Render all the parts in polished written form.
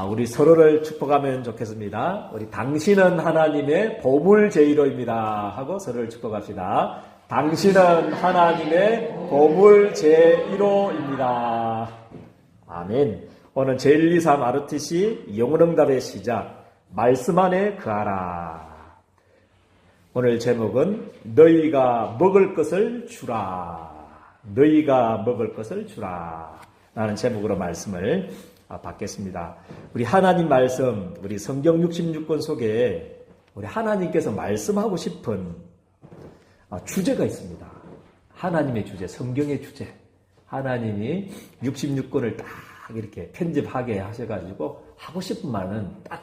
우리 서로를 축복하면 좋겠습니다. 우리 당신은 하나님의 보물 제일호입니다 하고 서로를 축복합시다. 당신은 하나님의 보물 제일호입니다. 아멘. 오늘 제123 ROTC 영혼응답의 시작, 말씀 안에 거하라. 오늘 제목은 너희가 먹을 것을 주라. 너희가 먹을 것을 주라 라는 제목으로 말씀을 받겠습니다. 우리 하나님 말씀, 우리 성경 66권 속에 우리 하나님께서 말씀하고 싶은 주제가 있습니다. 하나님의 주제, 성경의 주제. 하나님이 66권을 딱 이렇게 편집하게 하셔가지고 하고 싶은 말은 딱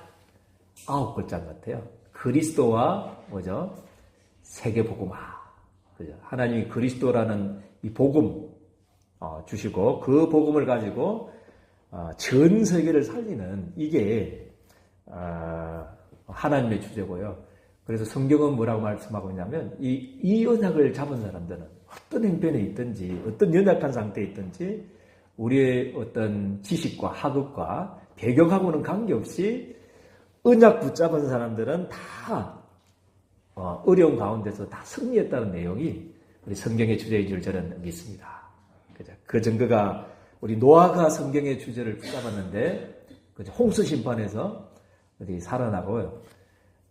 9글자 같아요. 그리스도와 뭐죠? 세계복음화. 그죠? 하나님이 그리스도라는 이 복음 주시고 그 복음을 가지고 전 세계를 살리는 이게 하나님의 주제고요. 그래서 성경은 뭐라고 말씀하고 있냐면 이 언약을 잡은 사람들은 어떤 행편에 있든지 어떤 연약한 상태에 있든지 우리의 어떤 지식과 학업과 배경하고는 관계없이 언약 붙잡은 사람들은 다 어려운 가운데서 다 승리했다는 내용이 우리 성경의 주제인 줄 저는 믿습니다. 그 증거가 우리 노아가 성경의 주제를 붙잡았는데 홍수 심판에서 어디 살아나고요.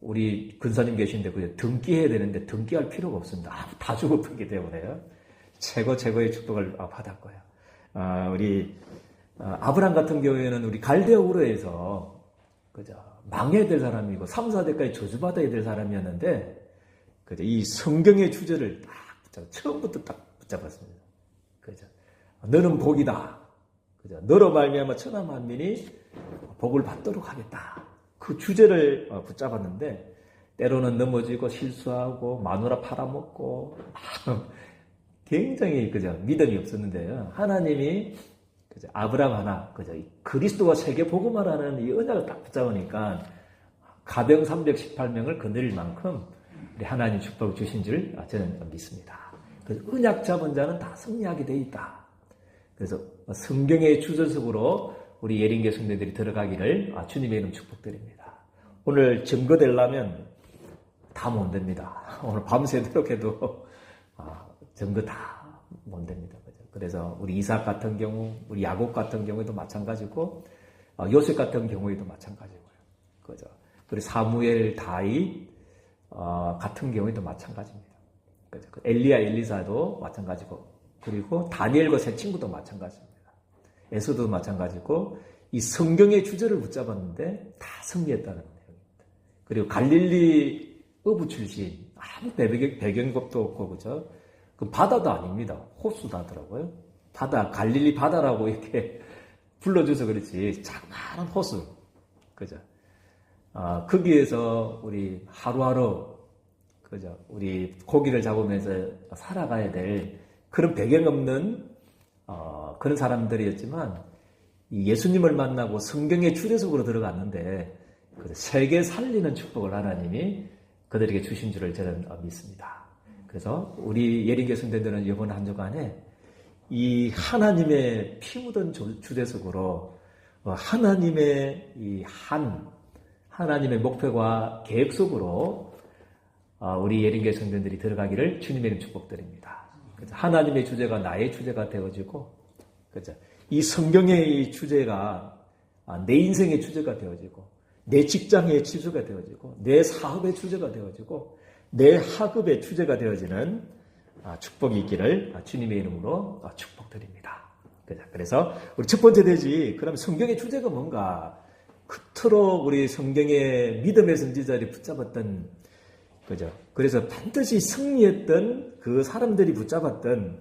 우리 근사님 계신데 등기해야 되는데 등기할 필요가 없습니다. 다 죽었기 때문에요. 최고의 축복을 받았고요. 우리 아브람 같은 경우에는 우리 갈대아 우르에서 망해야 될 사람이고 3, 4대까지 저주받아야 될 사람이었는데 이 성경의 주제를 딱 처음부터 딱 붙잡았습니다. 너는 복이다. 너로 말미암아 천하 만민이 복을 받도록 하겠다. 그 주제를 붙잡았는데 때로는 넘어지고 실수하고 마누라 팔아먹고 굉장히 믿음이 없었는데요. 하나님이 아브람 하나 그리스도와 세계 복음화라는 이 언약을 딱 붙잡으니까 가병 318명을 거느릴 만큼 우리 하나님 축복을 주신 줄 저는 믿습니다. 그래서 언약 잡은 자는 다 승리하게 돼 있다. 그래서 성경의 주제 속으로 우리 예린교 성도들이 들어가기를 주님의 이름 축복드립니다. 오늘 증거되려면 다 못 됩니다. 오늘 밤새도록 해도 증거 다 못 됩니다. 그래서 우리 이삭 같은 경우, 우리 야곱 같은 경우에도 마찬가지고 요셉 같은 경우에도 마찬가지고요. 그죠? 그리고 사무엘, 다윗 같은 경우에도 마찬가지입니다. 그죠? 엘리야, 엘리사도 마찬가지고, 그리고 다니엘과 세 친구도 마찬가지입니다. 에서도 마찬가지고 이 성경의 주제를 붙잡았는데 다 승리했다는 내용입니다. 그리고 갈릴리 어부 출신 아무 배경법도 없고 그죠? 그 바다도 아닙니다. 호수다 하더라고요. 바다, 갈릴리 바다라고 이렇게 불러줘서 그렇지 장난한 호수. 그죠? 거기에서 우리 하루하루 그죠? 우리 고기를 잡으면서 살아가야 될 그런 배경 없는 그런 사람들이었지만 예수님을 만나고 성경의 주제 속으로 들어갔는데 세계 살리는 축복을 하나님이 그들에게 주신 줄을 저는 믿습니다. 그래서 우리 예린교 성도들은 이번 한 주간에 이 하나님의 피 묻은 주제 속으로 하나님의 하나님의 목표와 계획 속으로 우리 예린교 성도들이 들어가기를 주님의 이름 축복드립니다. 하나님의 주제가 나의 주제가 되어지고, 그죠? 이 성경의 주제가 내 인생의 주제가 되어지고, 내 직장의 주제가 되어지고, 내 사업의 주제가 되어지고, 내 학업의 주제가 되어지는 축복이 있기를 주님의 이름으로 축복드립니다. 그래서 우리 첫 번째 되지, 그럼 성경의 주제가 뭔가? 그토록 우리 성경의 믿음의 선지자들이 붙잡았던, 그죠? 그래서 반드시 승리했던 그 사람들이 붙잡았던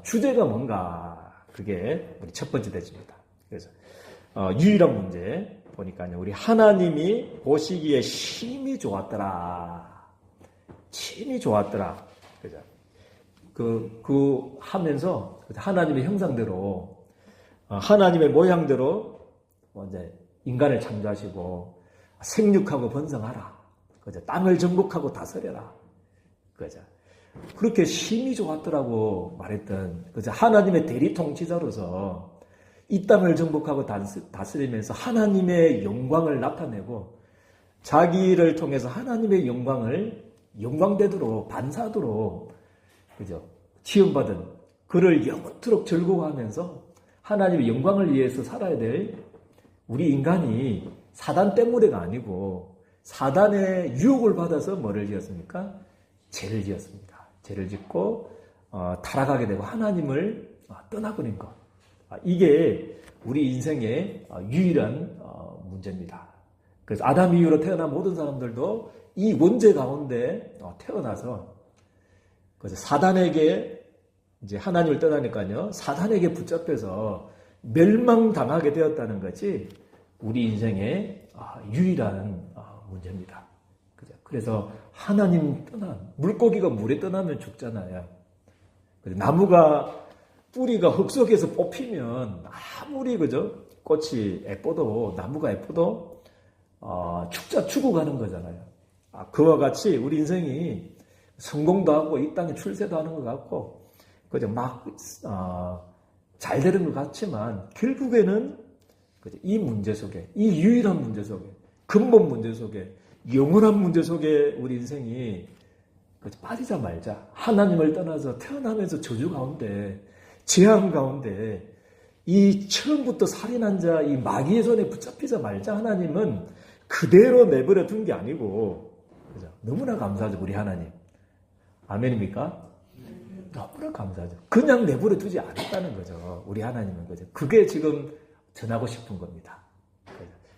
주제가 뭔가? 그게 우리 첫 번째 대지입니다. 그래서 유일한 문제 보니까요, 우리 하나님이 보시기에 심히 좋았더라. 심히 좋았더라. 그죠? 하면서 하나님의 형상대로, 하나님의 모양대로 이제 인간을 창조하시고 생육하고 번성하라. 그죠? 땅을 정복하고 다스려라. 그죠? 그렇게 심히 좋았더라고 말했던, 그죠? 하나님의 대리 통치자로서 이 땅을 정복하고 다스리면서 하나님의 영광을 나타내고 자기를 통해서 하나님의 영광되도록 반사도록 그죠? 지음받은 그를 영원토록 즐거워하면서 하나님의 영광을 위해서 살아야 될 우리 인간이 사단 때문에가 아니고 사단의 유혹을 받아서 뭐를 지었습니까? 죄를 지었습니다. 죄를 짓고 타락하게 되고 하나님을 떠나버린 것. 이게 우리 인생의 유일한 문제입니다. 그래서 아담 이후로 태어난 모든 사람들도 이 원죄 가운데 태어나서 그래서 사단에게 이제 하나님을 떠나니까요. 사단에게 붙잡혀서 멸망당하게 되었다는 것이 우리 인생의 유일한 문제입니다. 그래서 하나님 물고기가 물에 떠나면 죽잖아요. 나무가 뿌리가 흙 속에서 뽑히면 아무리 그죠 꽃이 예뻐도 나무가 예뻐도 죽어가는 거잖아요. 그와 같이 우리 인생이 성공도 하고 이 땅에 출세도 하는 것 같고 그죠 잘 되는 것 같지만 결국에는 이 문제 속에 이 유일한 문제 속에 근본 문제 속에 영원한 문제 속에 우리 인생이 빠지자 말자 하나님을 떠나서 태어나면서 저주 가운데 재앙 가운데 이 처음부터 살인한 자 이 마귀의 손에 붙잡히자 말자 하나님은 그대로 내버려 둔 게 아니고 그죠? 너무나 감사하죠 우리 하나님. 아멘입니까? 너무나 감사하죠. 그냥 내버려 두지 않았다는 거죠. 우리 하나님은 그죠? 그게 지금 전하고 싶은 겁니다.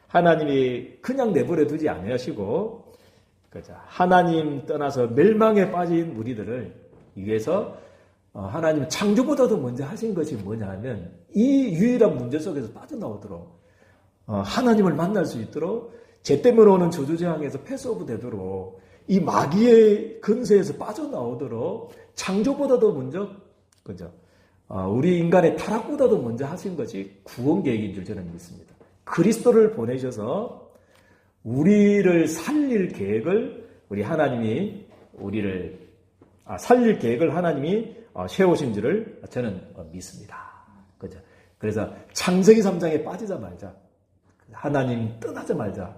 하나님이 그냥 내버려 두지 않으시고 그죠? 하나님 떠나서 멸망에 빠진 우리들을 위해서 하나님 창조보다도 먼저 하신 것이 뭐냐 하면 이 유일한 문제 속에서 빠져나오도록 하나님을 만날 수 있도록 죄 때문에 오는 저주재앙에서 패스오브 되도록 이 마귀의 근세에서 빠져나오도록 창조보다도 먼저 그죠? 우리 인간의 타락보다도 먼저 하신 것이 구원 계획인 줄 저는 믿습니다. 그리스도를 보내셔서 우리를 살릴 계획을 우리 하나님이 살릴 계획을 하나님이 세우신 줄을 저는 믿습니다. 그죠? 그래서 창세기 3장에 빠지자 말자. 하나님 떠나자 말자.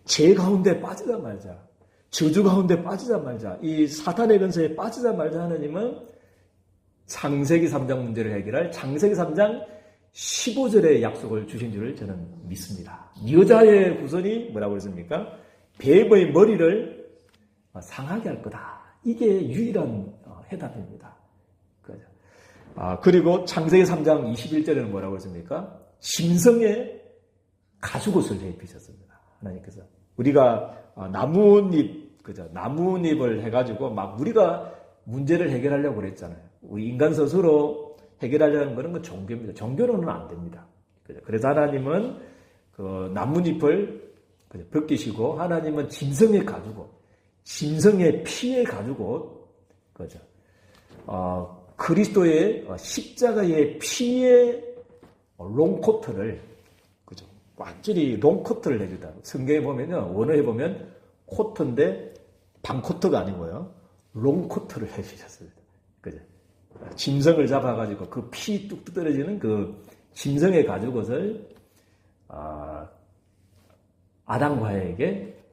죄 가운데 빠지자 말자. 저주 가운데 빠지자 말자. 이 사탄의 근세에 빠지자 말자 하나님은 창세기 3장 문제를 해결할 창세기 3장 15절의 약속을 주신 줄을 저는 믿습니다. 여자의 후손이 뭐라고 했습니까? 뱀의 머리를 상하게 할 거다. 이게 유일한 해답입니다. 그리고 창세기 3장 21절에는 뭐라고 했습니까? 심성에 가죽옷을 입히셨습니다. 하나님께서 우리가 나뭇잎 그죠? 나뭇잎을 해가지고 막 우리가 문제를 해결하려고 그랬잖아요. 우리 인간 스스로 해결하려는 것은 종교입니다. 종교로는 안 됩니다. 그래서 하나님은 그 나뭇잎을 벗기시고 하나님은 짐승의 가죽옷, 짐승의 피의 가죽옷, 그죠? 그리스도의 십자가의 피의 롱코트를 그죠? 완전히 롱코트를 내주다. 성경에 보면요, 원어에 보면 코트인데 방코트가 아니고요, 롱코트를 해주셨습니다. 그죠? 짐승을 잡아가지고 그 피 뚝뚝 떨어지는 그 짐승의 가죽옷을 아담과에게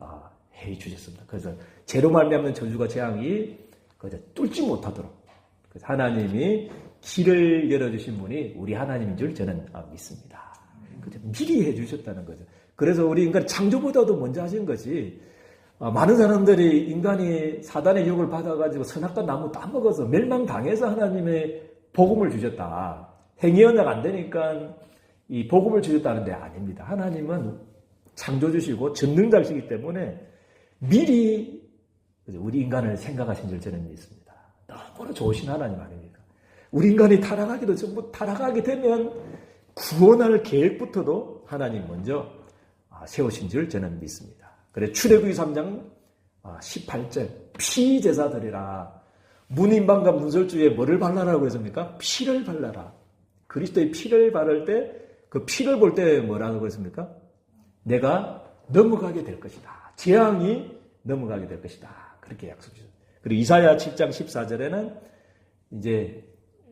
해 주셨습니다. 그래서 죄로 말미암는 저주가 재앙이 뚫지 못하도록 그래서 하나님이 길을 열어주신 분이 우리 하나님인 줄 저는 믿습니다. 미리 해 주셨다는 거죠. 그래서 우리 인간 창조보다도 먼저 하신 것이 많은 사람들이 인간이 사단의 유혹을 받아가지고 선악과 나무 따먹어서 멸망당해서 하나님의 복음을 주셨다. 행위 언약 안 되니까 이 복음을 주셨다는데 아닙니다. 하나님은 창조주시고 전능자이시기 때문에 미리 우리 인간을 생각하신 줄 저는 믿습니다. 너무나 좋으신 하나님 아닙니까? 우리 인간이 타락하기도 전부 타락하게 되면 구원할 계획부터도 하나님 먼저 세우신 줄 저는 믿습니다. 그래서 출애굽기 3장 18절 피제사드리라. 문인방과 문설주에 뭐를 발라라고 했습니까? 피를 발라라. 그리스도의 피를 바를 때 그 피를 볼 때 뭐라고 했습니까? 내가 넘어가게 될 것이다. 재앙이 넘어가게 될 것이다. 그렇게 약속하셨습니다. 그리고 이사야 7장 14절에는 이제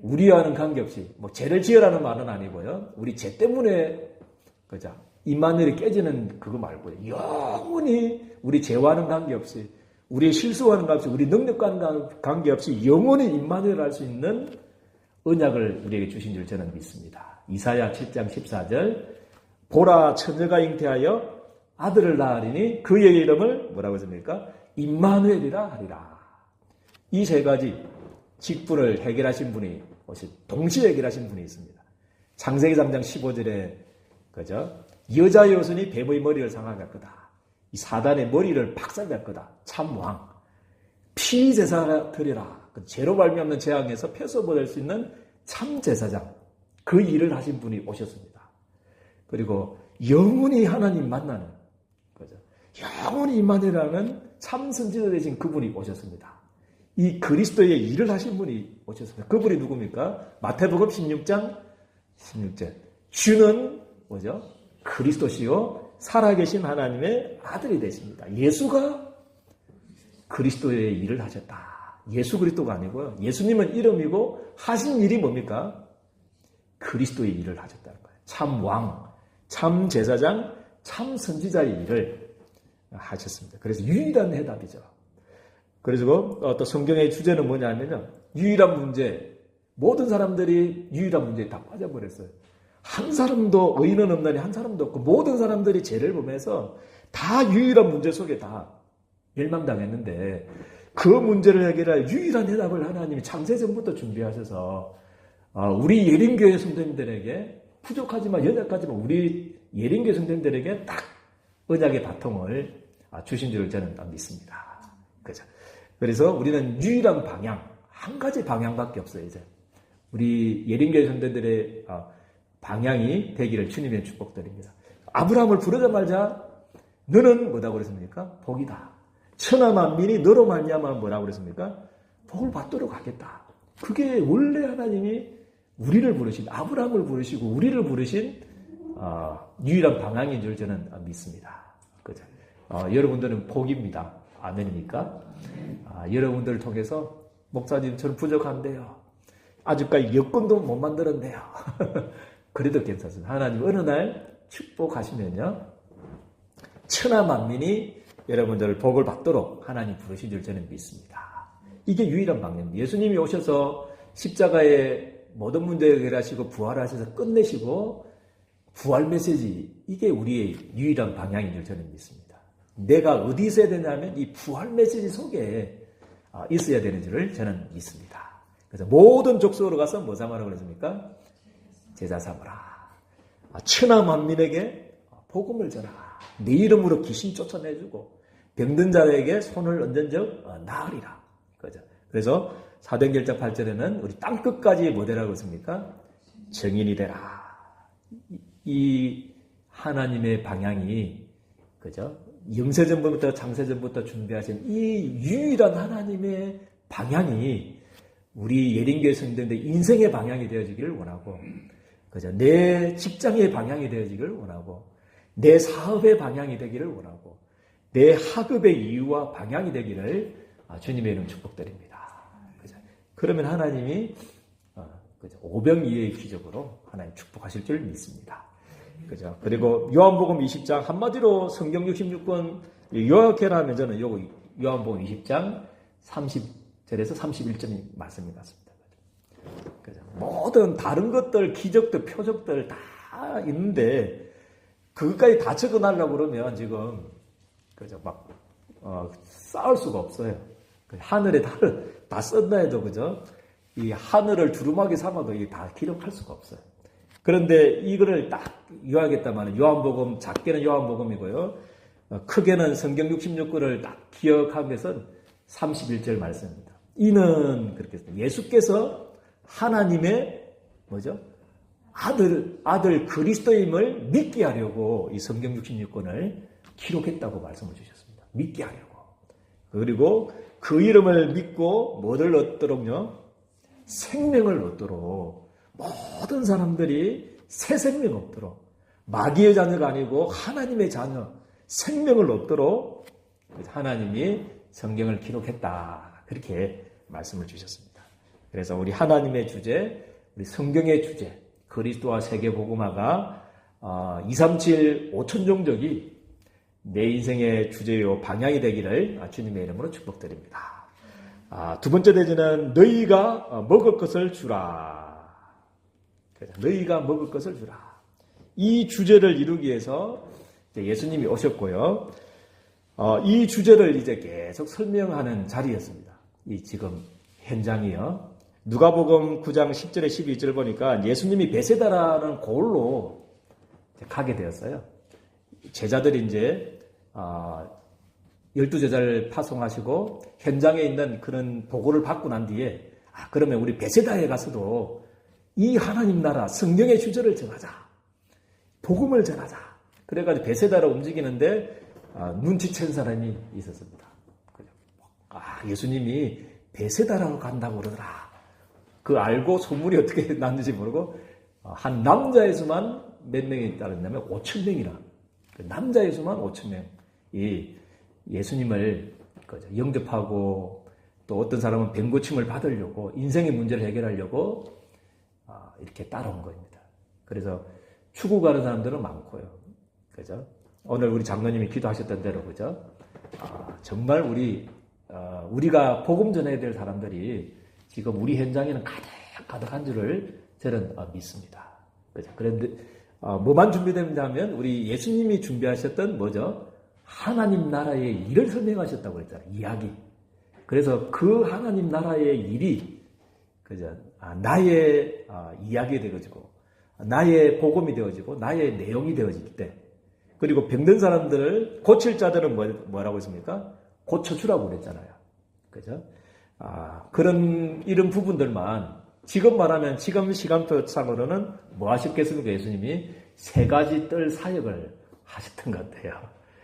우리와는 관계없이 뭐 죄를 지으라는 말은 아니고요. 우리 죄 때문에 그죠? 임마누엘이 깨지는 그거 말고요. 영원히 우리 죄와는 관계없이 우리의 실수와는 관계없이 우리 능력과는 관계없이 영원히 임마누엘 할 수 있는 언약을 우리에게 주신 줄 저는 믿습니다. 이사야 7장 14절 보라 처녀가 잉태하여 아들을 낳으리니 그의 이름을 뭐라고 했습니까? 임마누엘이라 하리라. 이 세 가지 직분을 해결하신 분이 동시에 해결하신 분이 있습니다. 창세기 3장 15절에 그죠? 여자의 여순이 뱀의 머리를 상하게 할 거다. 이 사단의 머리를 박살낼 거다. 참 왕. 피 제사 드리라. 죄로 발미없는 재앙에서 패소받을 수 있는 참 제사장. 그 일을 하신 분이 오셨습니다. 그리고 영원히 하나님 만나는 거죠. 영원히 임마누엘이라는 참 선지자 되신 그분이 오셨습니다. 이 그리스도의 일을 하신 분이 오셨습니다. 그분이 누굽니까? 마태복음 16장 16절. 주는 뭐죠? 그리스도시요 살아계신 하나님의 아들이 되십니다. 예수가 그리스도의 일을 하셨다. 예수 그리스도가 아니고요. 예수님은 이름이고 하신 일이 뭡니까? 그리스도의 일을 하셨다는 거예요. 참 왕, 참 제사장, 참 선지자의 일을 하셨습니다. 그래서 유일한 해답이죠. 그래서 또 성경의 주제는 뭐냐면요. 유일한 문제, 모든 사람들이 유일한 문제에 다 빠져버렸어요. 한 사람도 의인은 없나니 한 사람도 없고 모든 사람들이 죄를 범해서 다 유일한 문제 속에 다 멸망당했는데 그 문제를 해결할 유일한 해답을 하나님이 창세전부터 준비하셔서 우리 예린교회 성도님들에게 부족하지만 연약하지만 우리 예린교회 성도님들에게 딱 언약의 바통을 주신 줄 저는 믿습니다. 그죠? 그래서 우리는 유일한 방향, 한 가지 방향밖에 없어요. 이제 우리 예린교회 성도들의 방향이 되기를 주님의 축복드립니다. 아브라함을 부르자마자 너는 뭐라고 그랬습니까? 복이다. 천하 만민이 너로 말미암아 뭐라고 그랬습니까? 복을 받도록 하겠다. 그게 원래 하나님이 우리를 부르신 아브라함을 부르시고 우리를 부르신 유일한 방향인 줄 저는 믿습니다. 그죠? 여러분들은 복입니다. 아멘입니까? 여러분들을 통해서 목사님 저는 부족한데요. 아직까지 여건도 못 만들었네요. 그래도 괜찮습니다. 하나님 어느 날 축복하시면요. 천하 만민이 여러분들을 복을 받도록 하나님 부르신 줄 저는 믿습니다. 이게 유일한 방향입니다. 예수님이 오셔서 십자가에 모든 문제 해결하시고 부활하셔서 끝내시고 부활 메시지 이게 우리의 유일한 방향인 줄 저는 믿습니다. 내가 어디 있어야 되냐면 이 부활 메시지 속에 있어야 되는 줄을 저는 믿습니다. 그래서 모든 족속으로 가서 뭐 삼으라고 그랬습니까? 제자 삼으라. 천하 만민에게 복음을 전하. 네 이름으로 귀신 쫓아내주고 병든 자에게 손을 얹은 적 나으리라. 그죠? 그래서 사도행전 8절에는 우리 땅끝까지 뭐 되라고 했습니까? 증인이 되라. 이 하나님의 방향이 그죠? 영세전부터 창세전부터 준비하신 이 유일한 하나님의 방향이 우리 예린교회 성도들의 인생의 방향이 되어지기를 원하고 그죠? 내 직장의 방향이 되어지기를 원하고 내 사업의 방향이 되기를 원하고 내 학업의 이유와 방향이 되기를 주님의 이름 축복드립니다. 그죠? 그러면 하나님이 그죠? 오병이어의 기적으로 하나님 축복하실 줄 믿습니다. 그죠? 그리고 요한복음 20장 한마디로 성경 66권 요약해라 하면 저는 요한복음 20장 30절에서 31점이 말씀이 같습니다. 그죠? 모든 다른 것들 기적들 표적들 다 있는데 그것까지 다 적어내려고 그러면 지금 그죠? 막 쌓을 수가 없어요. 하늘에 다 썼나 해도 그죠? 이 하늘을 두루마기 삼아도 이게 다 기록할 수가 없어요. 그런데 이거를 딱 요약했다면 요한복음 작게는 요한복음이고요. 크게는 성경 66권을 딱 기억하기 위해서는 31절 말씀입니다. 이는 그렇게 했습니다. 예수께서 하나님의 뭐죠? 아들 그리스도임을 믿게 하려고 이 성경 66권을 기록했다고 말씀을 주셨습니다. 믿게 하려고. 그리고 그 이름을 믿고 뭐를 얻도록요? 생명을 얻도록 모든 사람들이 새 생명 얻도록 마귀의 자녀가 아니고 하나님의 자녀 생명을 얻도록 하나님이 성경을 기록했다. 그렇게 말씀을 주셨습니다. 그래서 우리 하나님의 주제, 우리 성경의 주제, 그리스도와 세계복음화가 237 5천종족이 내 인생의 주제요 방향이 되기를 주님의 이름으로 축복드립니다. 두 번째 대지는 너희가 먹을 것을 주라. 너희가 먹을 것을 주라. 이 주제를 이루기 위해서 예수님이 오셨고요. 이 주제를 이제 계속 설명하는 자리였습니다. 이 지금 현장이요. 누가복음 9장 10절에 12절 보니까 예수님이 베세다라는 고을로 가게 되었어요. 제자들이 이제 12제자를 파송하시고 현장에 있는 그런 보고를 받고 난 뒤에 그러면 우리 베세다에 가서도 이 하나님 나라 성경의 주제를 전하자. 복음을 전하자. 그래가지고 베세다로 움직이는데 눈치챈 사람이 있었습니다. 예수님이 베세다라고 간다고 그러더라. 그 알고 소문이 어떻게 났는지 모르고 한 남자의 수만 몇 명이 따랐냐면 5천 명이나 그 남자의 수만 5천 명이 예수님을 영접하고 또 어떤 사람은 병고침을 받으려고 인생의 문제를 해결하려고 이렇게 따라온 겁니다. 그래서 추구가는 사람들은 많고요. 그죠? 오늘 우리 장로님이 기도하셨던 대로 그죠? 정말 우리가 복음 전해야 될 사람들이 지금 우리 현장에는 가득한 줄을 저는 믿습니다. 그죠? 그런데 뭐만 준비되면 우리 예수님이 준비하셨던 뭐죠? 하나님 나라의 일을 설명하셨다고 했잖아요. 이야기. 그래서 그 하나님 나라의 일이 그죠? 나의 이야기 되어지고 나의 복음이 되어지고 나의 내용이 되어지기 때 그리고 병든 사람들을 고칠 자들은 뭐라고 했습니까? 고쳐주라고 그랬잖아요. 그죠? 그런 이런 부분들만 지금 말하면 지금 시간표상으로는 뭐 하셨겠습니까? 예수님이 3가지 뜰 사역을 하셨던 것 같아요.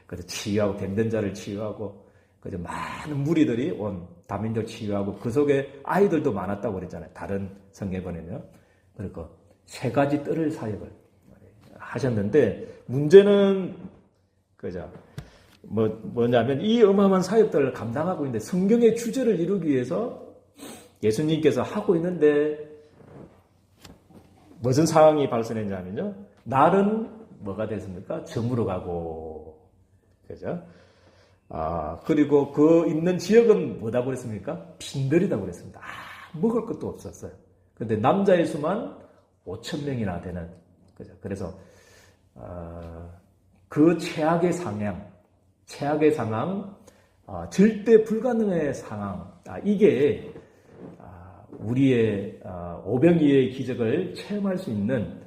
그래서 치유하고 병든 자를 치유하고 그래서 많은 무리들이 온 다민족 치유하고 그 속에 아이들도 많았다고 그랬잖아요. 다른 성경에 보면 그리고 3가지 뜰을 사역을 하셨는데 문제는 그죠? 뭐냐면 이 어마어마한 사역들을 감당하고 있는데 성경의 주제를 이루기 위해서 예수님께서 하고 있는데 무슨 상황이 발생했냐면요. 날은 뭐가 됐습니까? 저물어 가고 그죠? 그리고 그 있는 지역은 뭐다 그랬습니까? 빈들이다 그랬습니다. 먹을 것도 없었어요. 그런데 남자의 수만 5천 명이나 되는 그죠? 그래서 그 최악의 상황, 절대 불가능의 상황, 이게 우리의 오병이어의 기적을 체험할 수 있는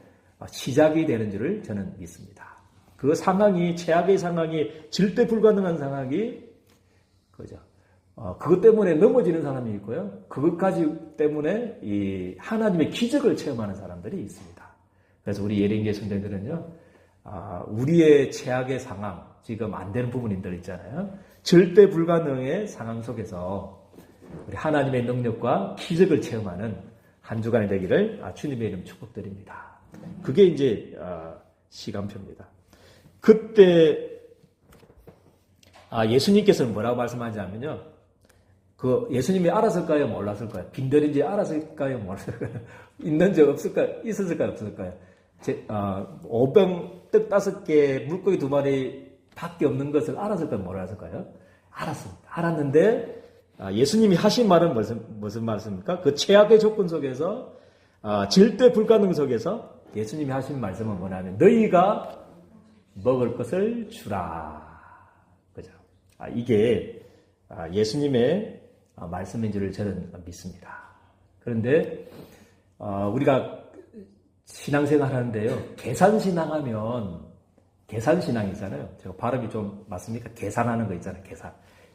시작이 되는 줄을 저는 믿습니다. 그 상황이 최악의 상황이 절대 불가능한 상황이 그죠? 그것 때문에 넘어지는 사람이 있고요. 그것까지 때문에 이 하나님의 기적을 체험하는 사람들이 있습니다. 그래서 우리 예린교회 성도들은요, 우리의 최악의 상황, 지금 안 되는 부분들 있잖아요. 절대 불가능의 상황 속에서 우리 하나님의 능력과 기적을 체험하는 한 주간이 되기를 주님의 이름 축복드립니다. 그게 이제 시간표입니다. 그때 예수님께서는 뭐라고 말씀하냐면요. 그 예수님이 알았을까요? 몰랐을까요? 빈들인지 알았을까요? 몰랐을까요? 있는지 없을까요? 있었을까요? 없었을까요? 5병 떡 5개 물고기 2마리 밖에 없는 것을 알았을까요? 몰랐을까요? 알았습니다. 알았는데 예수님이 하신 말은 무슨 말씀입니까? 그 최악의 조건 속에서 절대 불가능 속에서 예수님이 하신 말씀은 뭐냐면 너희가 먹을 것을 주라. 그죠? 이게 예수님의 말씀인 줄을 저는 믿습니다. 그런데 우리가 신앙생활 하는데요. 계산신앙하면 계산신앙이잖아요. 제가 발음이 좀 맞습니까? 계산하는 거 있잖아요.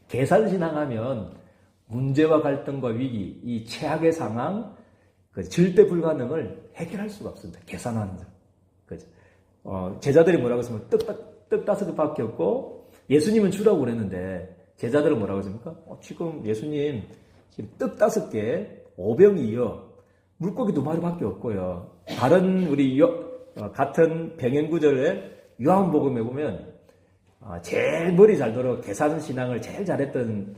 계산신앙하면 문제와 갈등과 위기, 이 최악의 상황, 그 절대 불가능을 해결할 수가 없습니다. 계산하는 거. 그죠? 제자들이 뭐라고 했습니까? 떡 5개밖에 없고 예수님은 주라고 그랬는데 제자들은 뭐라고 했습니까? 지금 예수님 지금 떡 5개, 5병이요. 물고기 2마리밖에 없고요. 다른 우리 같은 병행구절에 요한복음에 보면 제일 머리 잘 돌아 계산 신앙을 제일 잘했던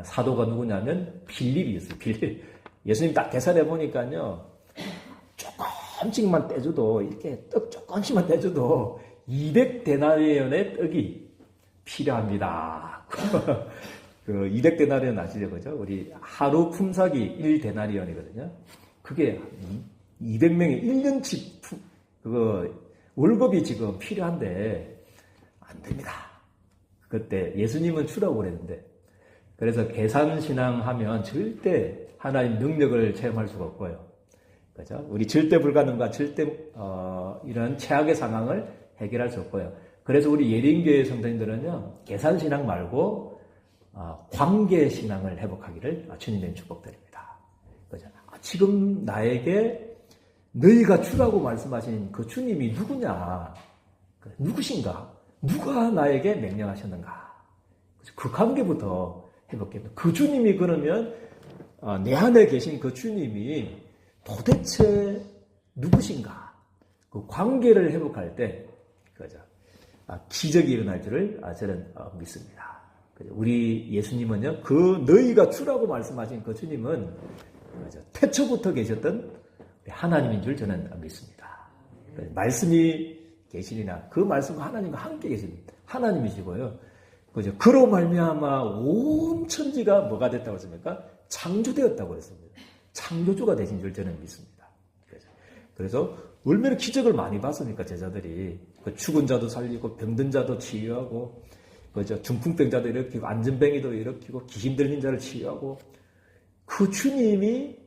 사도가 누구냐면 빌립이었어요. 빌립. 예수님 딱 계산해 보니까요. 조금씩만 떼줘도 이렇게 떡 조금씩만 떼줘도 200데나리온의 떡이 필요합니다. 그 200데나리온 아시죠? 그죠? 우리 하루 품삯이 1데나리온이거든요. 그게 200명의 1년치 그거 월급이 지금 필요한데 안 됩니다. 그때 예수님은 주라고 그랬는데 그래서 계산신앙 하면 절대 하나님 능력을 체험할 수가 없고요. 그죠? 우리 절대 불가능과 절대 이런 최악의 상황을 해결할 수 없고요. 그래서 우리 예린교회 성도님들은요 계산신앙 말고 관계신앙을 회복하기를 주님의 축복드립니다. 그죠? 지금 나에게 너희가 주라고 말씀하신 그 주님이 누구냐? 누구신가? 누가 나에게 명령하셨는가? 그 관계부터 회복해요. 그 주님이 그러면 내 안에 계신 그 주님이 도대체 누구신가? 그 관계를 회복할 때 그죠? 기적이 일어날 줄을 저는 믿습니다. 그죠? 우리 예수님은요, 그 너희가 주라고 말씀하신 그 주님은 그죠? 태초부터 계셨던 하나님인 줄 저는 믿습니다. 말씀이 계시니나 그 말씀과 하나님과 함께 계십니다. 하나님이시고요. 그죠? 그로 말미암아 온 천지가 뭐가 됐다고 했습니까? 창조되었다고 했습니다. 창조주가 되신 줄 저는 믿습니다. 그래서 얼마나 기적을 많이 봤습니까? 제자들이 그 죽은 자도 살리고 병든 자도 치유하고 그죠? 중풍병자도 일으키고 안전뱅이도 일으키고 귀신 들린 자를 치유하고 그 주님이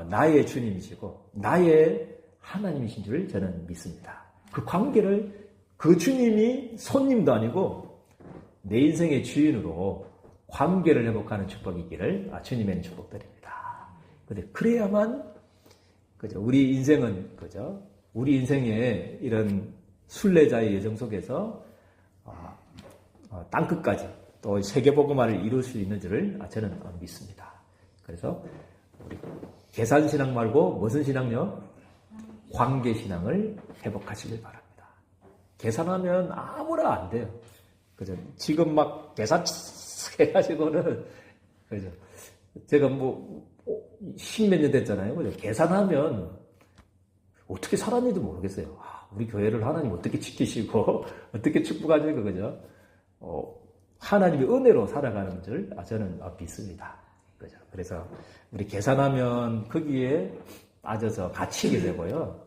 나의 주님이시고 나의 하나님이신 줄 저는 믿습니다. 그 관계를 그 주님이 손님도 아니고 내 인생의 주인으로 관계를 회복하는 축복이기를 주님의 축복드립니다. 그래야만 그죠? 우리 인생은 그죠? 우리 인생의 이런 순례자의 여정 속에서 땅끝까지 또 세계복음화를 이룰 수 있는 줄을 저는 믿습니다. 그래서 우리 계산신앙 말고 무슨 신앙요? 관계신앙을 회복하시길 바랍니다. 계산하면 아무나 안 돼요. 그죠? 지금 막 계산 해가지고는 그죠? 제가 뭐 십몇 년 됐잖아요. 그죠? 계산하면 어떻게 살았는지도 모르겠어요. 우리 교회를 하나님 어떻게 지키시고 어떻게 축복하시고 그죠? 하나님의 은혜로 살아가는 줄 저는 믿습니다. 그죠? 그래서 우리 계산하면 거기에 빠져서 갇히게 되고요.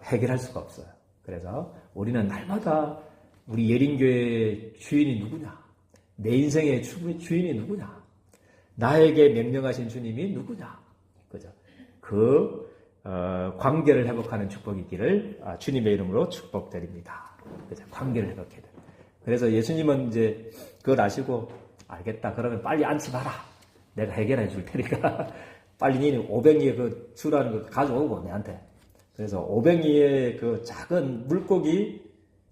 해결할 수가 없어요. 그래서 우리는 날마다 우리 예린교회의 주인이 누구냐? 내 인생의 주인이 누구냐? 나에게 명령하신 주님이 누구냐? 그죠? 그 관계를 회복하는 축복이 있기를 주님의 이름으로 축복드립니다. 그죠? 관계를 회복해야 돼요. 그래서 예수님은 이제 그걸 아시고 알겠다. 그러면 빨리 앉지 마라. 내가 해결해 줄 테니까 빨리 니는 500리에 그 주라는 거 가져오고 내한테. 그래서 500리에 그 작은 물고기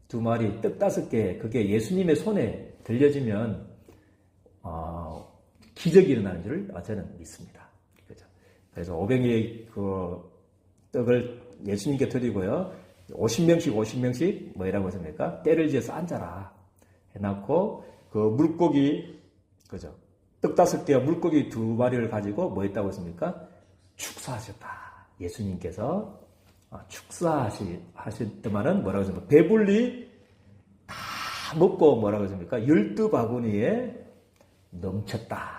2마리, 떡 5개 그게 예수님의 손에 들려지면 기적이 일어나는 줄 저는 믿습니다. 그죠? 그래서 500리에 그 떡을 예수님께 드리고요. 50명씩 뭐라고 했습니까? 때를 지어서 앉아라 해놓고 그 물고기 그죠? 떡 5개와 물고기 2마리를 가지고 뭐 했다고 했습니까? 축사하셨다. 예수님께서 축사하실 때만은 뭐라고 했습니까? 배불리 다 먹고 뭐라고 했습니까? 12바구니에 넘쳤다.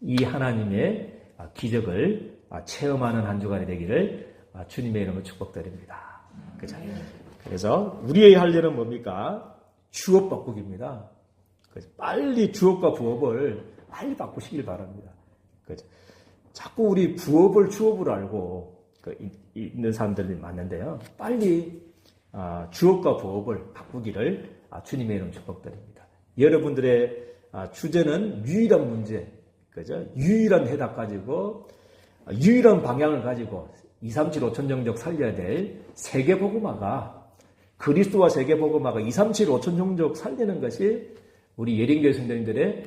이 하나님의 기적을 체험하는 한 주간이 되기를 주님의 이름으로 축복드립니다. 그죠? 그래서 우리의 할 일은 뭡니까? 주업 바꾸기입니다. 빨리 주업과 부업을 빨리 바꾸시길 바랍니다. 그죠? 자꾸 우리 부업을 주업으로 알고 있는 사람들이 많은데요. 빨리 주업과 부업을 바꾸기를 주님의 이름 축복드립니다. 여러분들의 주제는 유일한 문제, 그죠? 유일한 해답 가지고 유일한 방향을 가지고 237 5천 종족 살려야 될 세계복음화가 그리스도와 세계복음화가 237 5천 종족 살리는 것이 우리 예린교회 성도님들의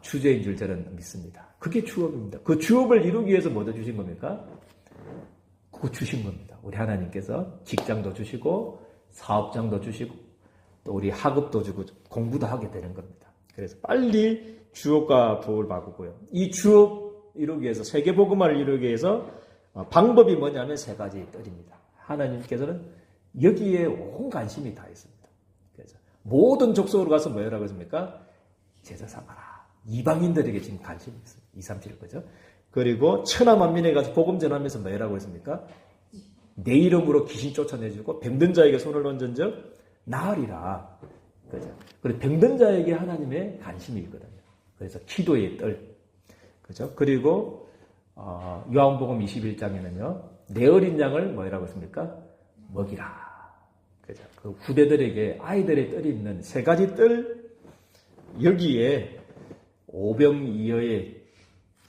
주제인 줄 저는 믿습니다. 그게 주업입니다. 그 주업을 이루기 위해서 뭐 주신 겁니까? 그거 주신 겁니다. 우리 하나님께서 직장도 주시고 사업장도 주시고 또 우리 학업도 주고 공부도 하게 되는 겁니다. 그래서 빨리 주업과 부업을 바꾸고요. 이 주업 이루기 위해서, 세계복음화를 이루기 위해서 방법이 뭐냐면 세 가지 뜰입니다. 하나님께서는 여기에 온 관심이 다 있습니다. 그래서 모든 족속으로 가서 뭐라고 했습니까? 제자 삼아라. 이방인들에게 지금 관심이 있어요. 2, 3, 7 거죠. 그리고 천하 만민에 가서 복음 전하면서 뭐라고 했습니까? 내 이름으로 귀신 쫓아내주고 병든 자에게 손을 얹은즉 나으리라. 그죠? 그리고 병든 자에게 하나님의 관심이 있거든요. 그래서 기도의 뜰. 그죠? 그리고 요한복음 21장에는요. 내 어린 양을 뭐라고 했습니까? 먹이라. 그죠? 그 후대들에게 아이들의 뜰이 있는 세 가지 뜰, 여기에 오병이어의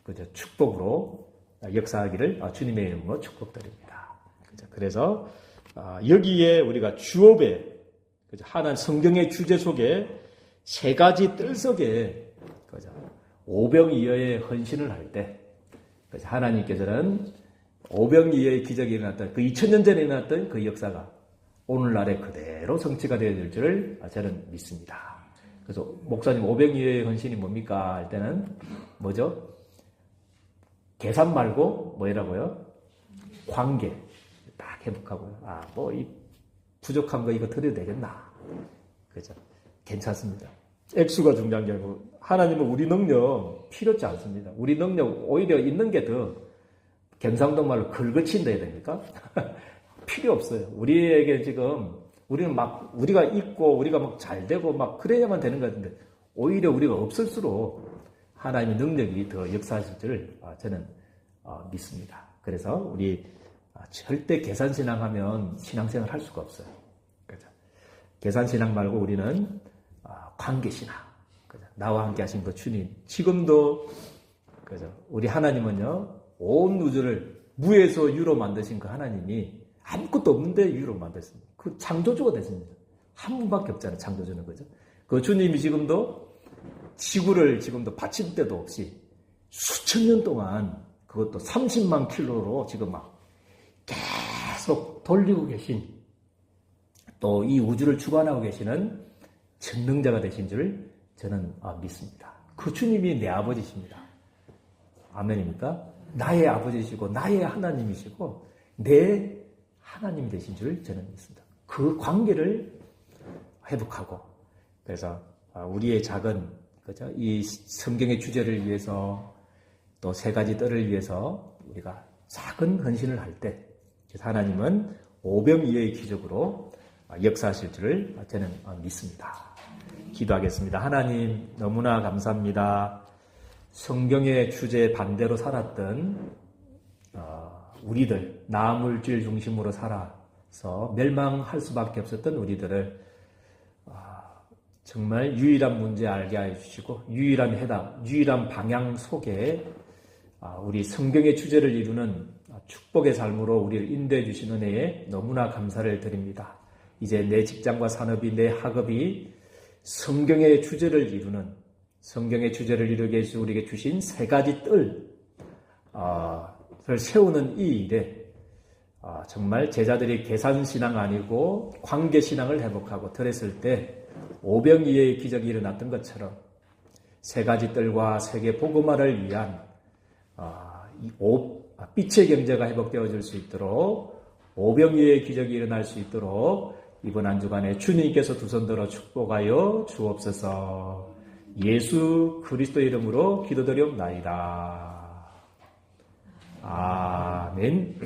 그죠? 축복으로 역사하기를 주님의 이름으로 축복드립니다. 그죠? 그래서 여기에 우리가 주업에 하나님 성경의 주제 속에 세 가지 뜰 속에 그죠? 오병이어의 헌신을 할 때 하나님께서는 오병이어의 기적이 일어났던 그 2000년 전에 일어났던 그 역사가 오늘날에 그대로 성취가 되어질 줄을 저는 믿습니다. 그래서 목사님 오병이어의 헌신이 뭡니까? 할 때는 뭐죠? 계산 말고 뭐라고요? 관계 딱 회복하고요. 뭐 이 부족한 거 이거 드려도 되겠나? 그죠? 괜찮습니다. 액수가 중요한 게 아니고 하나님은 우리 능력 필요치 않습니다. 우리 능력 오히려 있는 게 더 경상도 말로 긁어친다 해야 됩니까? 필요 없어요. 우리에게 지금 우리는 막 우리가 있고 우리가 막 잘 되고 막 그래야만 되는 것 같은데 오히려 우리가 없을수록 하나님의 능력이 더 역사하실 줄 저는 믿습니다. 그래서 우리 절대 계산신앙하면 신앙생활 할 수가 없어요. 그죠? 계산신앙 말고 우리는 관계신앙. 그죠? 나와 함께 하신 그 주님. 지금도 그죠? 우리 하나님은요, 온 우주를 무에서 유로 만드신 그 하나님이 아무것도 없는데 유로 만드셨습니다. 그 창조주가 되십니다. 한 분밖에 없잖아요. 창조주는. 그죠? 그 주님이 지금도 지구를 지금도 받침대도 없이 수천 년 동안 그것도 30만 킬로로 지금 막 계속 돌리고 계신 또 이 우주를 주관하고 계시는 전능자가 되신 줄 저는 믿습니다. 그 주님이 내 아버지십니다. 아멘입니까? 나의 아버지시고 나의 하나님이시고 내 하나님이 되신 줄 저는 믿습니다. 그 관계를 회복하고 그래서 우리의 작은 그죠? 이 성경의 주제를 위해서 또 세 가지 뜰을 위해서 우리가 작은 헌신을 할 때 하나님은 오병이어의 기적으로 역사하실 줄을 저는 믿습니다. 기도하겠습니다. 하나님 너무나 감사합니다. 성경의 주제 반대로 살았던 우리들, 나물질 중심으로 살아서 멸망할 수밖에 없었던 우리들을 정말 유일한 문제 알게 해주시고 유일한 해답, 유일한 방향 속에 우리 성경의 주제를 이루는 축복의 삶으로 우리를 인도해 주신 은혜에 너무나 감사를 드립니다. 이제 내 직장과 산업이 내 학업이 성경의 주제를 이루는 성경의 주제를 이루게 위해서 우리에게 주신 세 가지 뜰을 세우는 이 일에 정말 제자들이 계산신앙 아니고 관계신앙을 회복하고 들었을 때 오병이어의 기적이 일어났던 것처럼 세 가지 뜰과 세계 복음화를 위한 빛의 경제가 회복되어질 수 있도록 오병이어의 기적이 일어날 수 있도록 이번 한 주간에 주님께서 두 손 들어 축복하여 주옵소서. 예수 그리스도의 이름으로 기도드리옵나이다. 아멘.